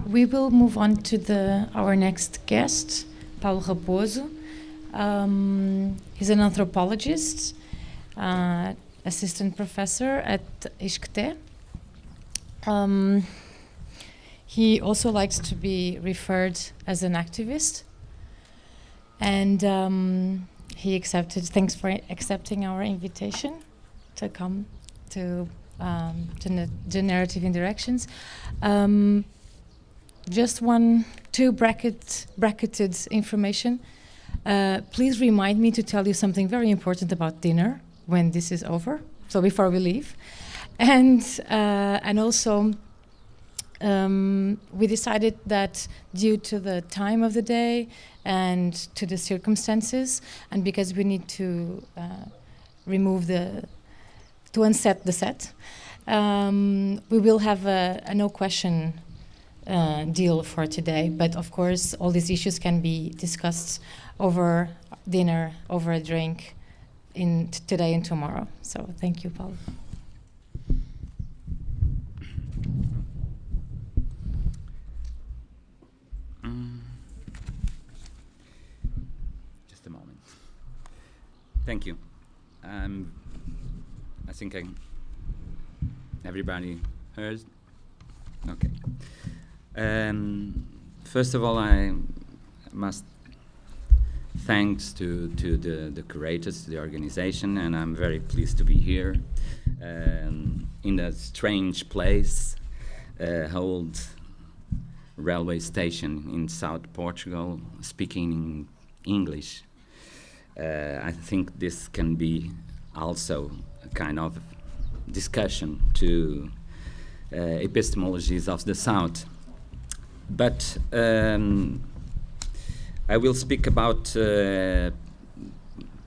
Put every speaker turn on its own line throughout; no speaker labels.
We will move on to our next guest, Paulo Raposo. He's an anthropologist, assistant professor at ISCTE. He also likes to be referred as an activist, and thanks for accepting our invitation to come to generative indirections. Just two bracketed information. Please remind me to tell you something very important about dinner when this is over, so before we leave. And also, we decided that due to the time of the day and to the circumstances, and because we need to unset the set, we will have a no question deal for today. But of course, all these issues can be discussed over dinner, over a drink, today and tomorrow. So thank you, Paulo.
Just a moment. Thank you. I think everybody heard. Okay. First of all, I must thanks to the curators, the organization, and I'm very pleased to be here in a strange place, old railway station in South Portugal, speaking English. I think this can be also a kind of discussion to epistemologies of the South. But I will speak about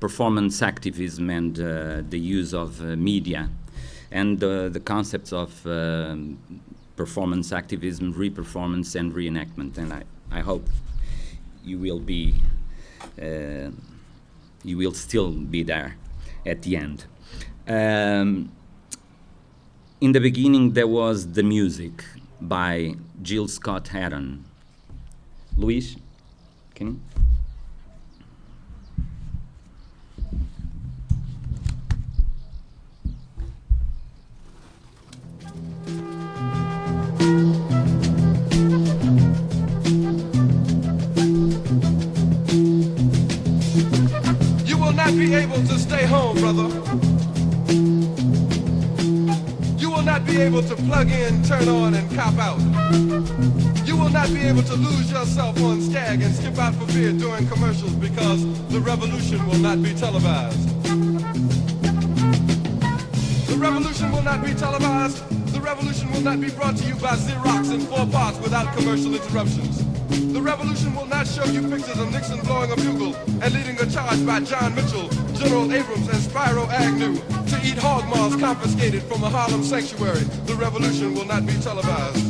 performance activism and the use of media and the concepts of performance activism, re-performance and reenactment. And I hope you will still be there at the end. In the beginning, there was the music by Jill Scott Heron. Luis, can you?
You will not be able to stay home, brother. You will not be able to plug in, turn on, and cop out. You will not be able to lose yourself on Skag and skip out for beer during commercials because the revolution will not be televised. The revolution will not be televised. The revolution will not be brought to you by Xerox in 4 parts without commercial interruptions. The revolution will not show you pictures of Nixon blowing a bugle and leading a charge by John Mitchell, General Abrams, and Spyro Agnew to eat hog maws confiscated from a Harlem sanctuary. The revolution will not be televised.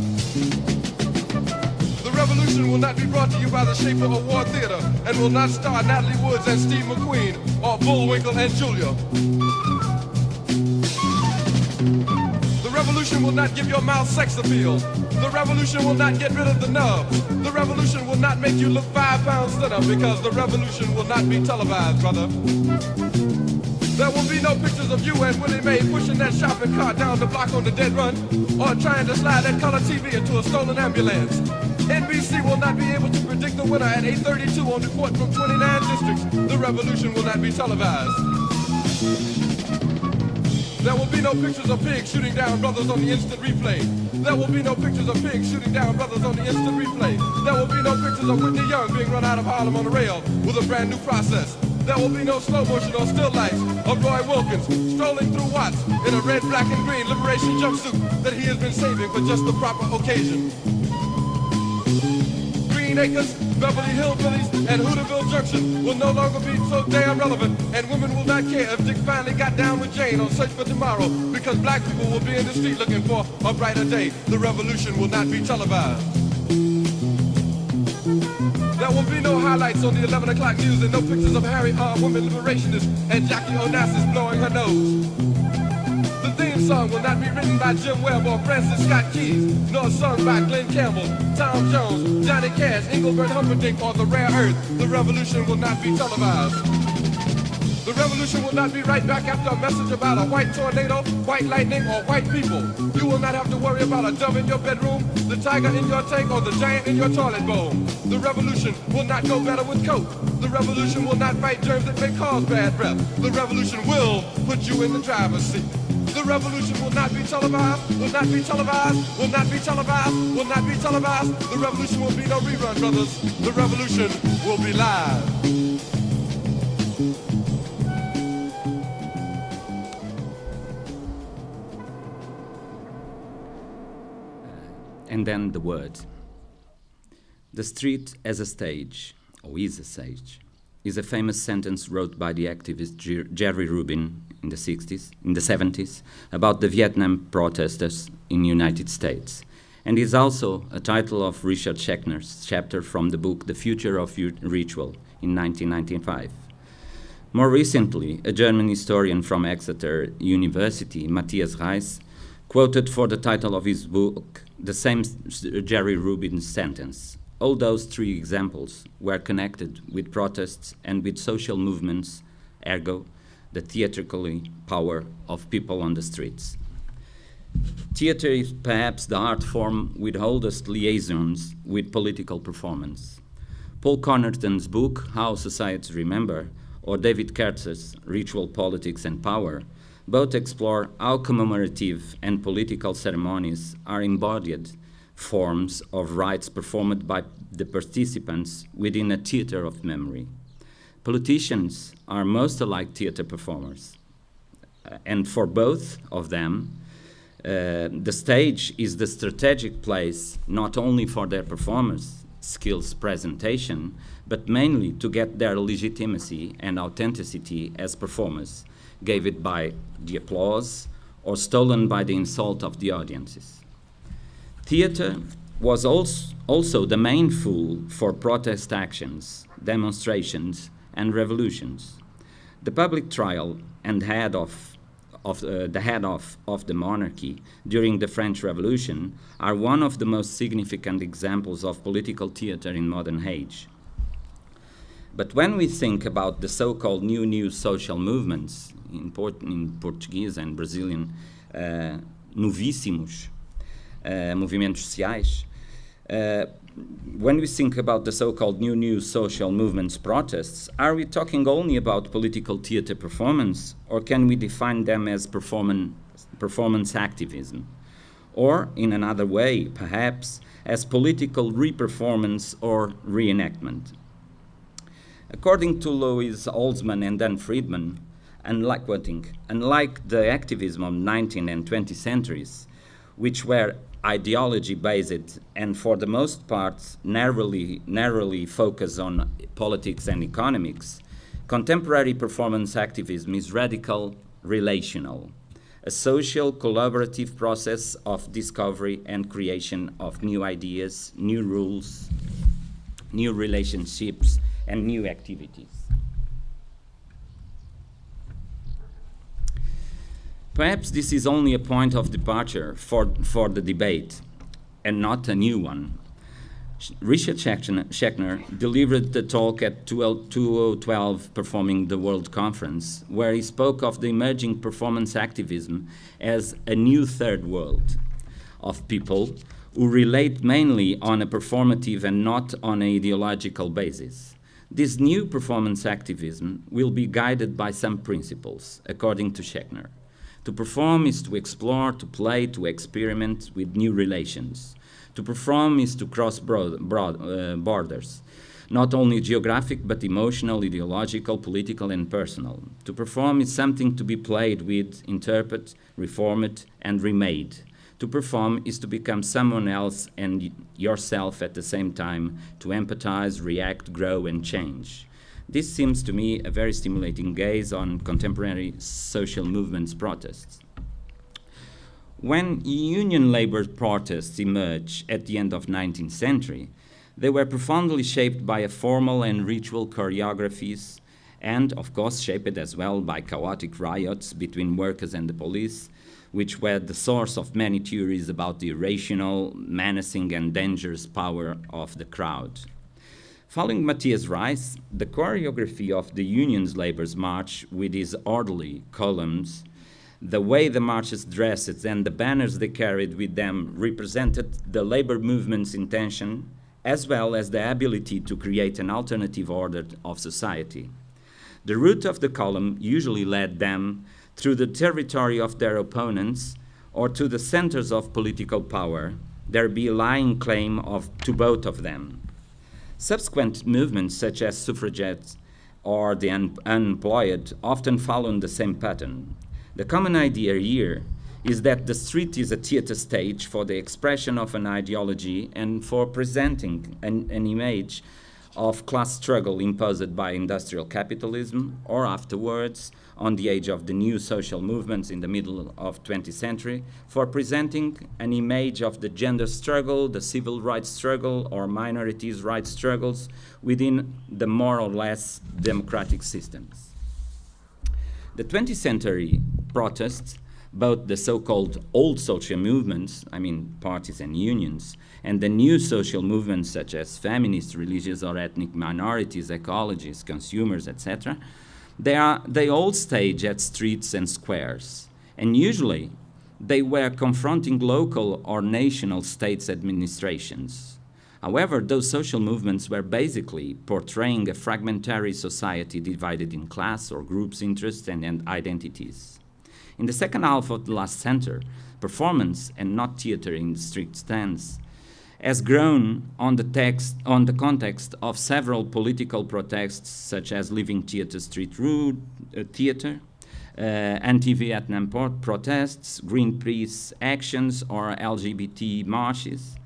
The revolution will not be brought to you by the Schaefer Award Theater and will not star Natalie Woods and Steve McQueen or Bullwinkle and Julia. The revolution will not give your mouth sex appeal. The revolution will not get rid of the nubs. The revolution will not make you look 5 pounds thinner because the revolution will not be televised, brother. There will be no pictures of you and Willie Mae pushing that shopping cart down the block on the dead run or trying to slide that color TV into a stolen ambulance. NBC will not be able to predict the winner at 8:32 on report from 29 districts. The revolution will not be televised. There will be no pictures of pigs shooting down brothers on the instant replay. There will be no pictures of pigs shooting down brothers on the instant replay. There will be no pictures of Whitney Young being run out of Harlem on the rail with a brand new process. There will be no slow motion or still lights of Roy Wilkins strolling through Watts in a red, black, and green liberation jumpsuit that he has been saving for just the proper occasion. Green Acres, Beverly Hillbillies, and Hooterville Junction will no longer be so damn relevant, and women will not care if Dick finally got down with Jane on Search for Tomorrow, because black people will be in the street looking for a brighter day. The revolution will not be televised. There will be no highlights on the 11 o'clock news and no pictures of Harry R. Women liberationists and Jackie Onassis blowing her nose. The theme theme song will not be written by Jim Webb or Francis Scott Keys, nor sung by Glenn Campbell, Tom Jones, Johnny Cash, Engelbert Humperdinck, or The Rare Earth. The revolution will not be televised. The revolution will not be right back after a message about a white tornado, white lightning, or white people. You will not have to worry about a dove in your bedroom, the tiger in your tank, or the giant in your toilet bowl. The revolution will not go better with Coke. The revolution will not fight germs that may cause bad breath. The revolution will put you in the driver's seat. The revolution will not be televised, will not be televised, will not be televised, will not be televised. The revolution will be no rerun, brothers. The revolution will be live.
And then the word. The street as a stage, or is a stage, is a famous sentence wrote by the activist Jerry Rubin in the 70s, about the Vietnam protesters in the United States, and is also a title of Richard Schechner's chapter from the book The Future of Ritual in 1995. More recently, a German historian from Exeter University, Matthias Reis, quoted for the title of his book the same Jerry Rubin sentence. All those three examples were connected with protests and with social movements, ergo, the theatrical power of people on the streets. Theater is perhaps the art form with oldest liaisons with political performance. Paul Connerton's book, How Societies Remember, or David Kertz's Ritual Politics and Power, both explore how commemorative and political ceremonies are embodied forms of rites performed by the participants within a theater of memory. Politicians are most alike theater performers, and for both of them, the stage is the strategic place not only for their performance skills presentation, but mainly to get their legitimacy and authenticity as performers, gave it by the applause or stolen by the insult of the audiences. Theater was also the main tool for protest actions, demonstrations, and revolutions. The public trial and the head of the monarchy during the French Revolution are one of the most significant examples of political theater in modern age. But when we think about the so-called new social movements, in Portuguese and Brazilian, novíssimos, movimentos sociais, when we think about the so-called new social movements protests, are we talking only about political theater performance, or can we define them as performance activism? Or, in another way, perhaps, as political re-performance or reenactment? According to Louis Holzman and Dan Friedman, unlike the activism of 19th and 20th centuries, which were ideology-based and for the most part narrowly focused on politics and economics, contemporary performance activism is radical relational, a social collaborative process of discovery and creation of new ideas, new rules, new relationships, and new activities. Perhaps this is only a point of departure for the debate, and not a new one. Richard Schechner delivered the talk at 2012 Performing the World Conference, where he spoke of the emerging performance activism as a new third world of people who relate mainly on a performative and not on an ideological basis. This new performance activism will be guided by some principles, according to Schechner. To perform is to explore, to play, to experiment with new relations. To perform is to cross borders, not only geographic but emotional, ideological, political, and personal. To perform is something to be played with, interpreted, reformed, and remade. To perform is to become someone else and yourself at the same time, to empathize, react, grow, and change. This seems to me a very stimulating gaze on contemporary social movements protests. When union labor protests emerged at the end of the 19th century, they were profoundly shaped by a formal and ritual choreographies and of course shaped as well by chaotic riots between workers and the police, which were the source of many theories about the irrational, menacing and dangerous power of the crowd. Following Matthias Reis, the choreography of the Union's Labour's March with its orderly columns, the way the marches dressed and the banners they carried with them represented the labor movement's intention, as well as the ability to create an alternative order of society. The route of the column usually led them through the territory of their opponents or to the centers of political power, there be lying claim to both of them. Subsequent movements such as suffragettes or the unemployed often follow the same pattern. The common idea here is that the street is a theater stage for the expression of an ideology and for presenting an image of class struggle imposed by industrial capitalism, or afterwards, on the age of the new social movements in the middle of 20th century, for presenting an image of the gender struggle, the civil rights struggle, or minorities' rights struggles within the more or less democratic systems. The 20th century protests, both the so-called old social movements, I mean parties and unions, and the new social movements such as feminist, religious or ethnic minorities, ecologists, consumers, etc., they all stage at streets and squares, and usually they were confronting local or national states administrations. However, those social movements were basically portraying a fragmentary society divided in class or groups, interests, and identities. In the second half of the last century, performance, and not theater in the strict sense, has grown on the context of several political protests, such as Living Theatre Street Road Theatre, anti-Vietnam protests, Greenpeace actions, or LGBT marches.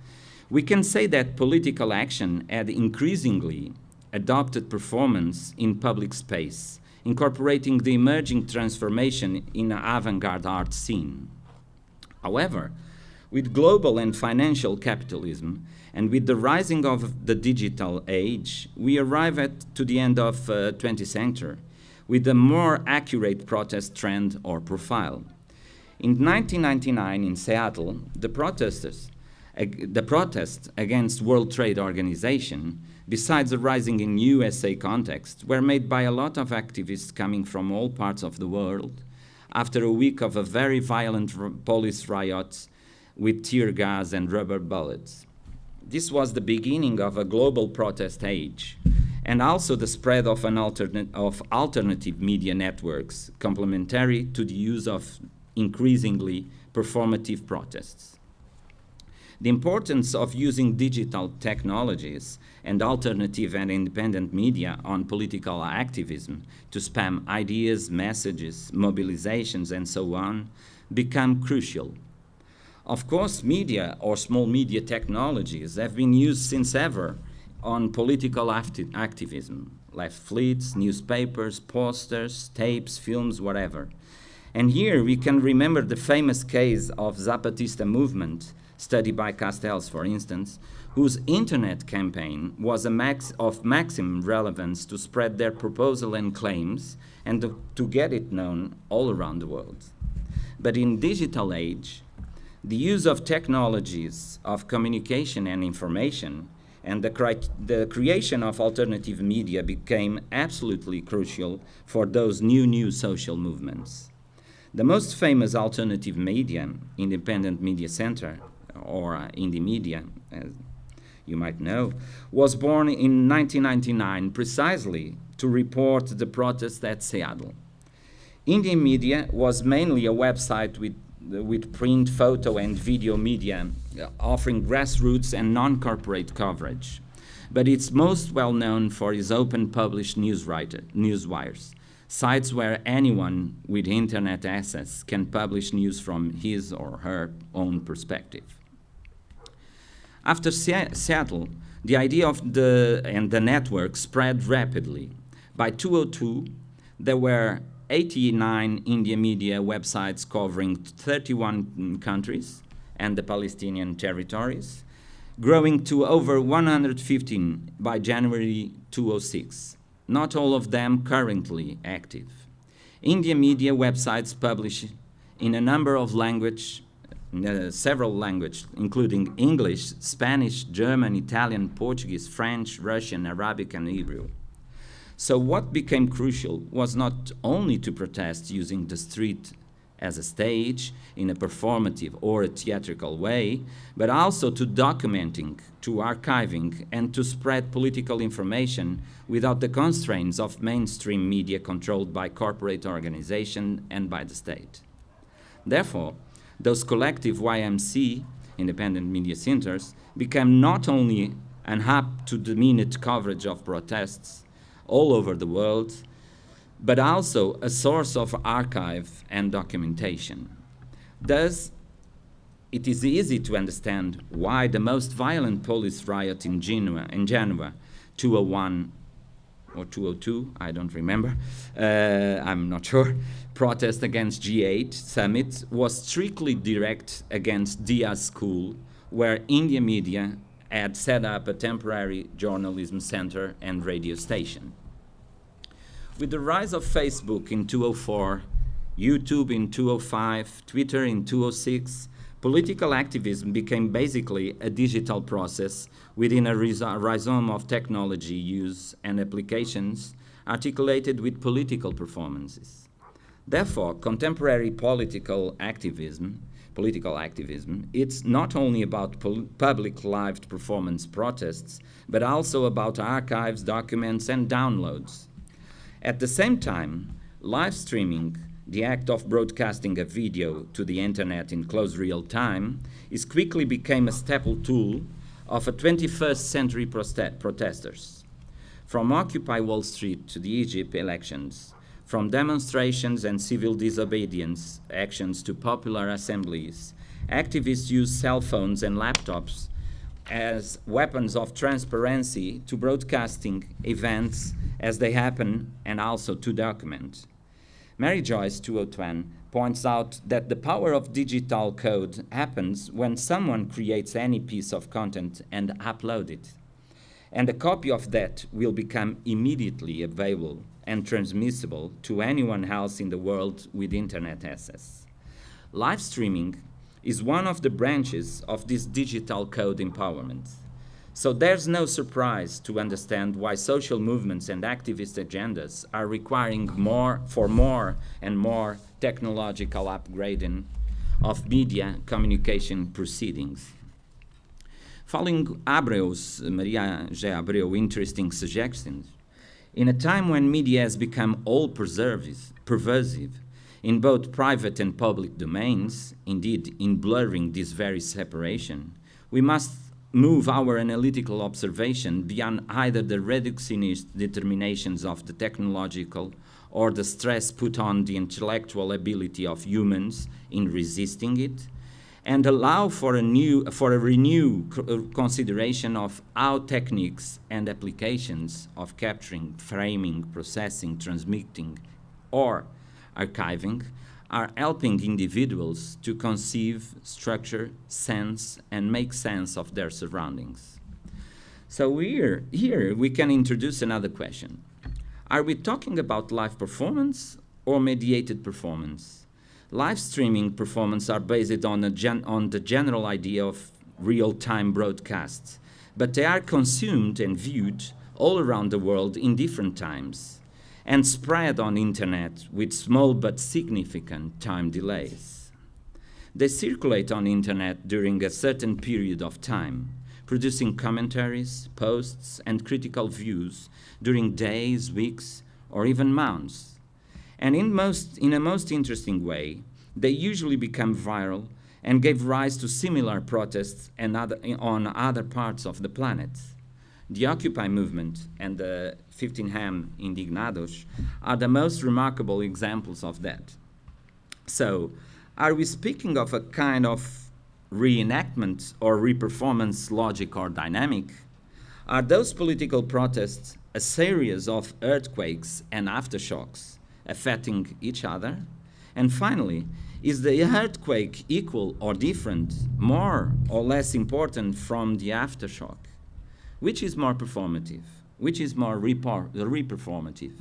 We can say that political action had increasingly adopted performance in public space, incorporating the emerging transformation in an avant-garde art scene. However, with global and financial capitalism, and with the rising of the digital age, we arrive to the end of 20th century with a more accurate protest trend or profile. In 1999 in Seattle, the protests against World Trade Organization, besides arising in USA context, were made by a lot of activists coming from all parts of the world after a week of a very violent police riots with tear gas and rubber bullets. This was the beginning of a global protest age, and also the spread of alternative media networks, complementary to the use of increasingly performative protests. The importance of using digital technologies and alternative and independent media on political activism to spam ideas, messages, mobilizations, and so on become crucial. Of course, media or small media technologies have been used since ever on political activism, leaflets, newspapers, posters, tapes, films, whatever. And here we can remember the famous case of Zapatista movement, studied by Castells, for instance, whose internet campaign was of maximum relevance to spread their proposal and claims and to get it known all around the world. But in digital age, the use of technologies of communication and information and the creation of alternative media became absolutely crucial for those new social movements. The most famous alternative media, Independent Media Center, or Indie Media, as you might know, was born in 1999 precisely to report the protests at Seattle. Indie Media was mainly a website with print, photo, and video media, offering grassroots and non-corporate coverage. But it's most well known for its open published newswires, sites where anyone with internet access can publish news from his or her own perspective. After Seattle, the idea of the network spread rapidly. By 2002, there were 89 India media websites covering 31 countries and the Palestinian territories, growing to over 115 by January 2006. not all of them currently active. Indian media websites publish in a number of several languages, including English, Spanish, German, Italian, Portuguese, French, Russian, Arabic, and Hebrew. So what became crucial was not only to protest using the street as a stage in a performative or a theatrical way, but also to documenting, to archiving, and to spread political information without the constraints of mainstream media controlled by corporate organizations and by the state. Therefore, those collective YMC, independent media centers, became not only an hub to the minute coverage of protests all over the world, but also a source of archive and documentation. Thus, it is easy to understand why the most violent police riot in Genoa 201 or 202, I don't remember, I'm not sure, protest against G8 summit was strictly direct against Dia's school, where Indian media had set up a temporary journalism center and radio station. With the rise of Facebook in 2004, YouTube in 2005, Twitter in 2006, political activism became basically a digital process within a rhizome of technology use and applications articulated with political performances. Therefore, contemporary political activism, it's not only about public live performance protests, but also about archives, documents, and downloads. At the same time, live streaming, the act of broadcasting a video to the internet in close real time, is quickly became a staple tool of a 21st century protesters. From Occupy Wall Street to the Egypt elections, from demonstrations and civil disobedience actions to popular assemblies, activists use cell phones and laptops as weapons of transparency to broadcasting events as they happen and also to document. Mary Joyce 201 points out that the power of digital code happens when someone creates any piece of content and uploads it. And a copy of that will become immediately available and transmissible to anyone else in the world with internet access. Live streaming is one of the branches of this digital code empowerment. So there's no surprise to understand why social movements and activist agendas are requiring more and more technological upgrading of media communication proceedings. Following Maria G. Abreu's interesting suggestions, in a time when media has become all-pervasive in both private and public domains, indeed in blurring this very separation, we must move our analytical observation beyond either the reductionist determinations of the technological or the stress put on the intellectual ability of humans in resisting it, and allow for a renewed consideration of how techniques and applications of capturing, framing, processing, transmitting, or archiving are helping individuals to conceive, structure, sense, and make sense of their surroundings. So here we can introduce another question. Are we talking about live performance or mediated performance? Live streaming performances are based on the general idea of real-time broadcasts, but they are consumed and viewed all around the world in different times and spread on internet with small but significant time delays. They circulate on internet during a certain period of time, producing commentaries, posts, and critical views during days, weeks, or even months. And in a most interesting way, they usually become viral and gave rise to similar protests on other parts of the planet. The Occupy movement and the 15M Indignados are the most remarkable examples of that. So, are we speaking of a kind of reenactment or reperformance logic or dynamic? Are those political protests a series of earthquakes and aftershocks affecting each other? And finally, is the earthquake equal or different, more or less important from the aftershock? Which is more performative, which is more reperformative?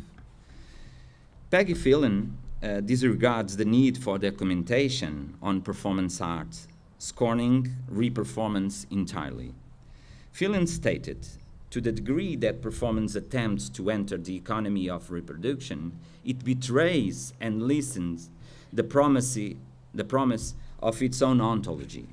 Peggy Phelan disregards the need for documentation on performance art, scorning reperformance entirely. Phelan stated, to the degree that performance attempts to enter the economy of reproduction, it betrays and listens the promise of its own ontology.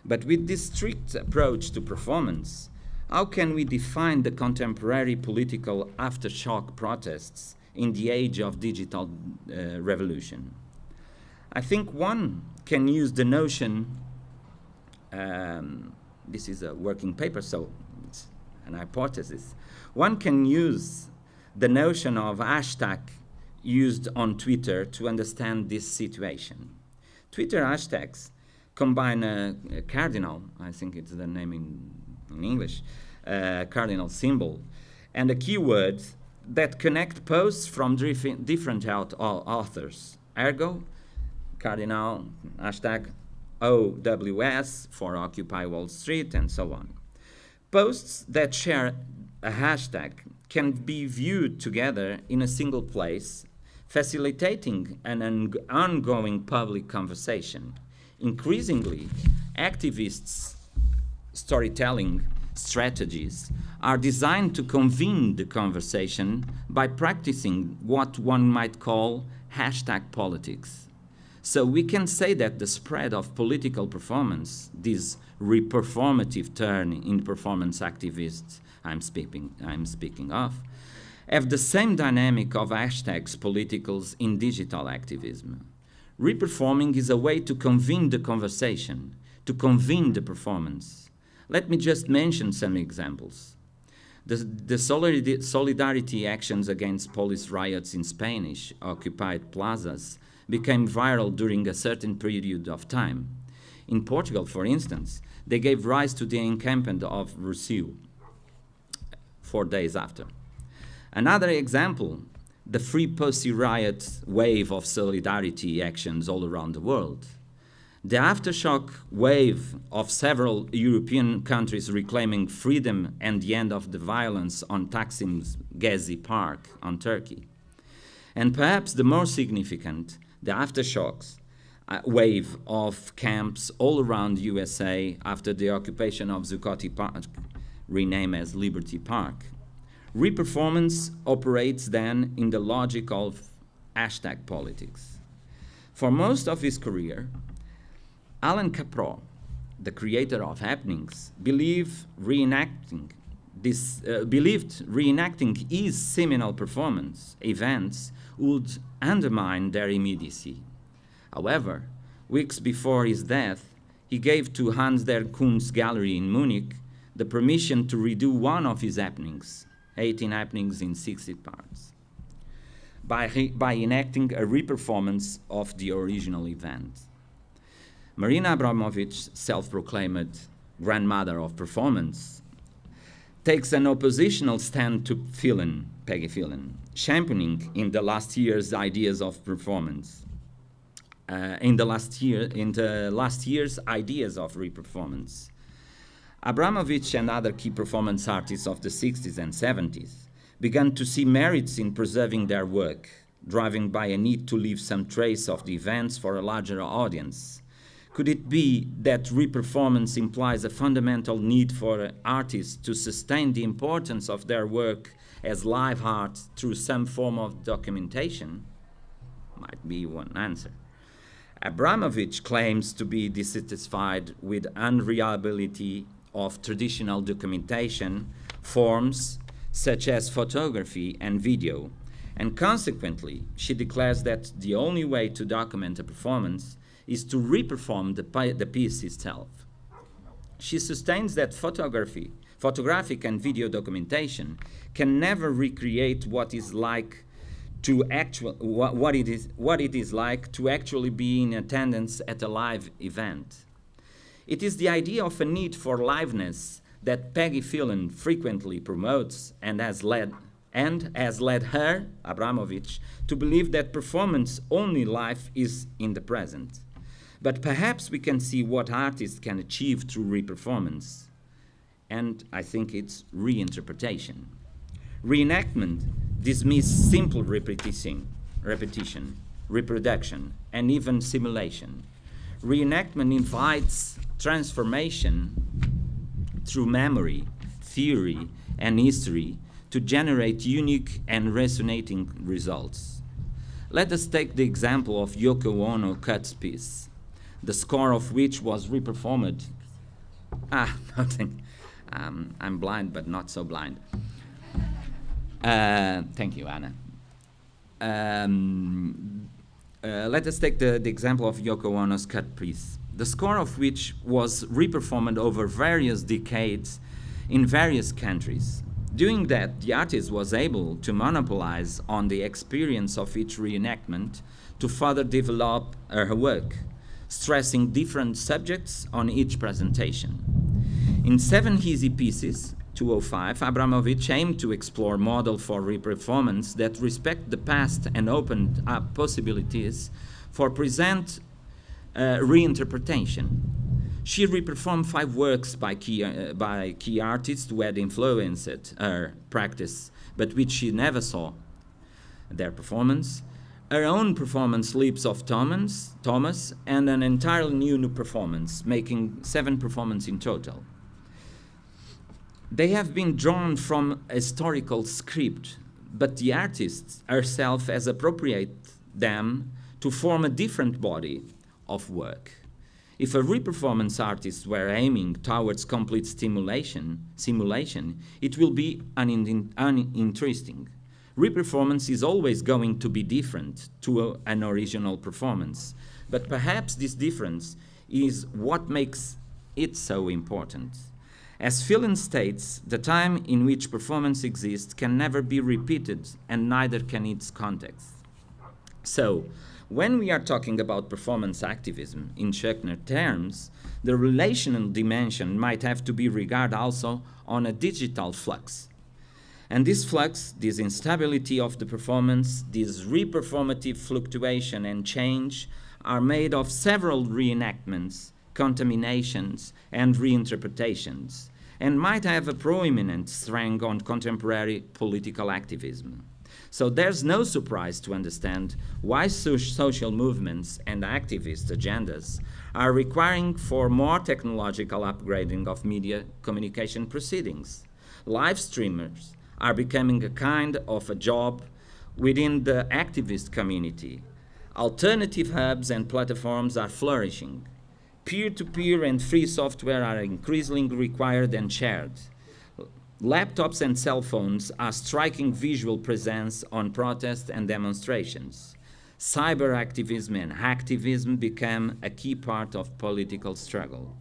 But with this strict approach to performance, how can we define the contemporary political aftershock protests in the age of digital revolution? I think one can use the notion, this is a working paper, so it's an hypothesis. One can use the notion of hashtag used on Twitter to understand this situation. Twitter hashtags combine a cardinal, I think it's the name in English, cardinal symbol, and a keyword that connect posts from different authors. Ergo, cardinal, hashtag OWS for Occupy Wall Street, and so on. Posts that share a hashtag can be viewed together in a single place, facilitating an ongoing public conversation. Increasingly, activists' storytelling strategies are designed to convene the conversation by practicing what one might call hashtag politics. So we can say that the spread of political performance, this reperformative turn in performance activists I'm speaking of, have the same dynamic of hashtags politicals in digital activism. Reperforming is a way to convene the conversation, to convene the performance. Let me just mention some examples. The solidarity actions against police riots in Spanish occupied plazas became viral during a certain period of time. In Portugal, for instance, they gave rise to the encampment of Rossio 4 days after. Another example, the Free Pussy Riot wave of solidarity actions all around the world. The aftershock wave of several European countries reclaiming freedom and the end of the violence on Taksim's Gezi Park on Turkey. And perhaps the more significant, the aftershocks wave of camps all around USA after the occupation of Zuccotti Park, renamed as Liberty Park. Reperformance operates then in the logic of hashtag politics. For most of his career, Alan Caprow, the creator of happenings, believed reenacting his seminal performance events would undermine their immediacy. However, weeks before his death, he gave to Hans der Kunst Gallery in Munich the permission to redo one of his happenings, 18 happenings in 60 parts, by enacting a reperformance of the original event. Marina Abramović, self-proclaimed grandmother of performance, takes an oppositional stand to Peggy Phelan, championing in the last year's ideas of performance. In the last year's ideas of reperformance. Abramović and other key performance artists of the 60s and 70s began to see merits in preserving their work, driven by a need to leave some trace of the events for a larger audience. Could it be that reperformance implies a fundamental need for artists to sustain the importance of their work as live art through some form of documentation? Might be one answer. Abramović claims to be dissatisfied with unreliability of traditional documentation forms such as photography and video, and consequently, she declares that the only way to document a performance is to reperform the piece itself. She sustains that photographic and video documentation can never recreate what it is like to actually be in attendance at a live event. It is the idea of a need for liveness that Peggy Phelan frequently promotes and has led her, Abramović, to believe that performance only life is in the present. But perhaps we can see what artists can achieve through reperformance. And I think it's reinterpretation. Reenactment dismisses simple repetition, reproduction, and even simulation. Reenactment invites transformation through memory, theory, and history to generate unique and resonating results. Let us take the example of Yoko Ono Cut's piece, the score of which was reperformed. Nothing. I'm blind, but not so blind. Thank you, Anna. Let us take the example of Yoko Ono's Cut piece, the score of which was reperformed over various decades in various countries. Doing that, the artist was able to monopolize on the experience of each reenactment to further develop her work, stressing different subjects on each presentation. In 7 easy pieces, 205, Abramovich aimed to explore models for reperformance that respect the past and opened up possibilities for present reinterpretation. She reperformed 5 works by key artists who had influenced her practice, but which she never saw their performance. Her own performance, Leaps of Thomas, and an entirely new performance, making 7 performances in total. They have been drawn from a historical script, but the artist herself has appropriated them to form a different body of work. If a reperformance artist were aiming towards complete simulation, it will be uninteresting. Reperformance is always going to be different to an original performance, but perhaps this difference is what makes it so important. As Phelan states, the time in which performance exists can never be repeated, and neither can its context. So, when we are talking about performance activism in Schuckner terms, the relational dimension might have to be regarded also on a digital flux. And this flux, this instability of the performance, this reperformative fluctuation and change are made of several reenactments, contaminations, and reinterpretations, and might have a prominent strength on contemporary political activism. So there's no surprise to understand why social movements and activist agendas are requiring for more technological upgrading of media communication proceedings. Live streamers are becoming a kind of a job within the activist community. Alternative hubs and platforms are flourishing. Peer-to-peer and free software are increasingly required and shared. Laptops and cell phones are striking visual presence on protests and demonstrations. Cyber activism and hacktivism become a key part of political struggle.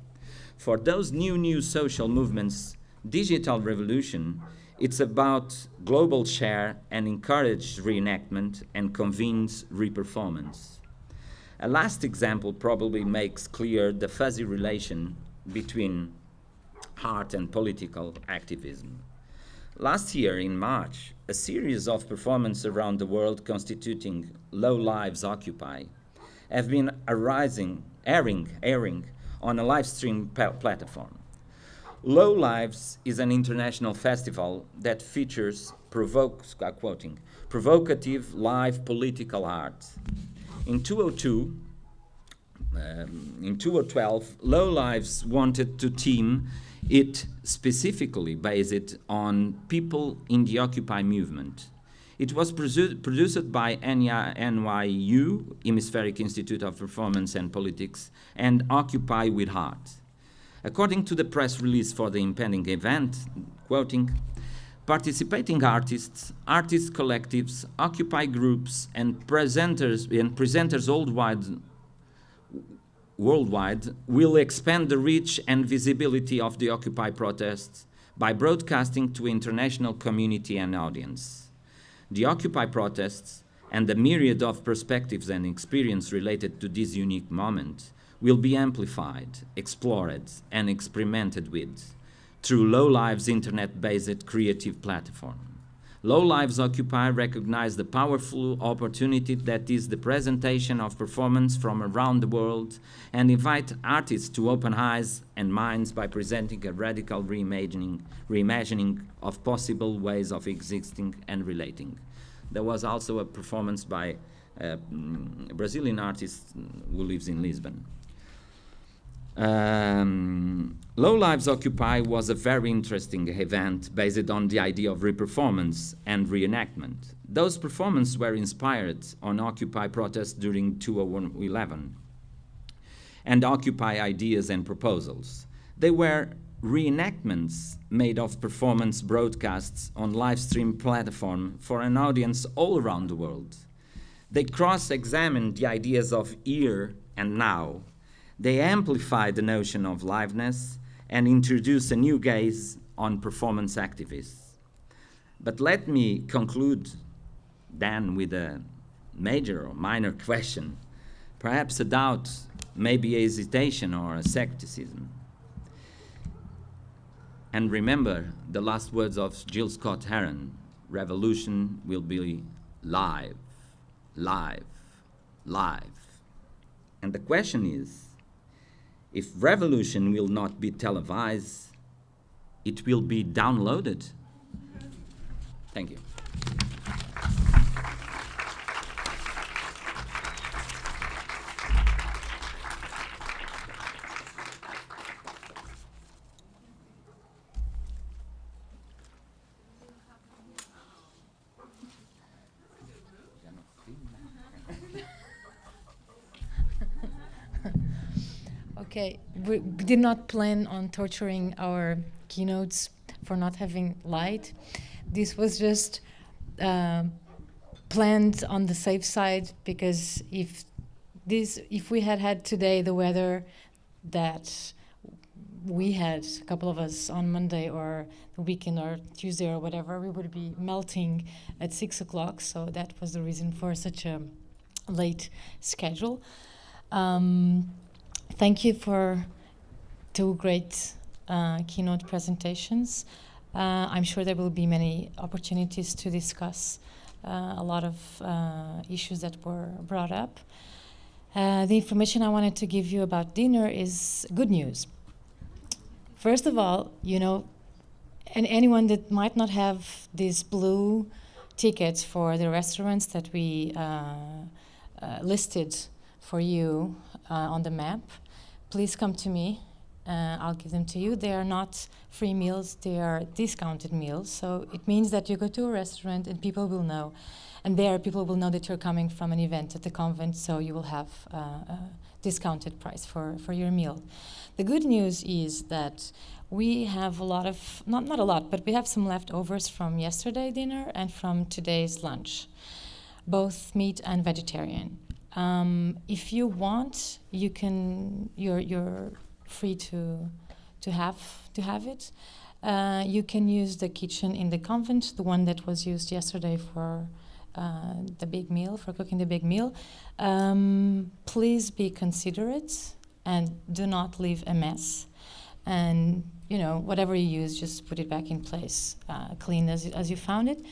For those new social movements, digital revolution, it's about global share and encouraged reenactment and convenes reperformance. A last example probably makes clear the fuzzy relation between art and political activism. Last year, in March, a series of performances around the world constituting Low Lives Occupy have been airing on a live stream platform. Low Lives is an international festival that features provocative live political art. In 2012, Low Lives wanted to theme it specifically based on people in the Occupy movement. It was produced by NYU, Hemispheric Institute of Performance and Politics, and Occupy with Heart. According to the press release for the impending event, quoting, participating artists, artist collectives, Occupy groups, and presenters worldwide will expand the reach and visibility of the Occupy protests by broadcasting to international community and audience. The Occupy protests and the myriad of perspectives and experience related to this unique moment will be amplified, explored, and experimented with through Low Lives internet-based creative platform. Low Lives Occupy recognize the powerful opportunity that is the presentation of performance from around the world and invite artists to open eyes and minds by presenting a radical reimagining of possible ways of existing and relating. There was also a performance by a Brazilian artist who lives in Lisbon. Low Lives Occupy was a very interesting event based on the idea of reperformance and reenactment. Those performances were inspired on Occupy protests during 2011 and Occupy ideas and proposals. They were reenactments made of performance broadcasts on live stream platform for an audience all around the world. They cross-examined the ideas of here and now. They amplify the notion of liveness and introduce a new gaze on performance activists. But let me conclude then with a major or minor question, perhaps a doubt, maybe a hesitation or a skepticism. And remember the last words of Jill Scott Heron, revolution will be live, live, live. And the question is, if revolution will not be televised, it will be downloaded. Thank you.
Okay, we did not plan on torturing our keynotes for not having light. This was just planned on the safe side, because if we had today the weather that we had, a couple of us on Monday or the weekend or Tuesday or whatever, we would be melting at 6 o'clock. So that was the reason for such a late schedule. Thank you for 2 great keynote presentations. I'm sure there will be many opportunities to discuss a lot of issues that were brought up. The information I wanted to give you about dinner is good news. First of all, you know, and anyone that might not have these blue tickets for the restaurants that we listed for you on the map, please come to me. I'll give them to you. They are not free meals, they are discounted meals. So it means that you go to a restaurant and people will know. And there people will know that you're coming from an event at the convent, so you will have a discounted price for your meal. The good news is that we have a lot of, not a lot, but we have some leftovers from yesterday's dinner and from today's lunch, both meat and vegetarian. If you want, you can. You're free to have it. You can use the kitchen in the convent, the one that was used yesterday for the big meal, for cooking the big meal. Please be considerate and do not leave a mess. And you know, whatever you use, just put it back in place, clean as you found it.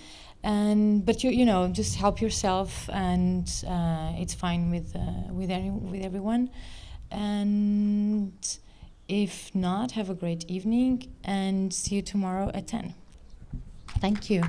But you know, just help yourself, and it's fine with everyone. And if not, have a great evening, and see you tomorrow at 10. Thank you.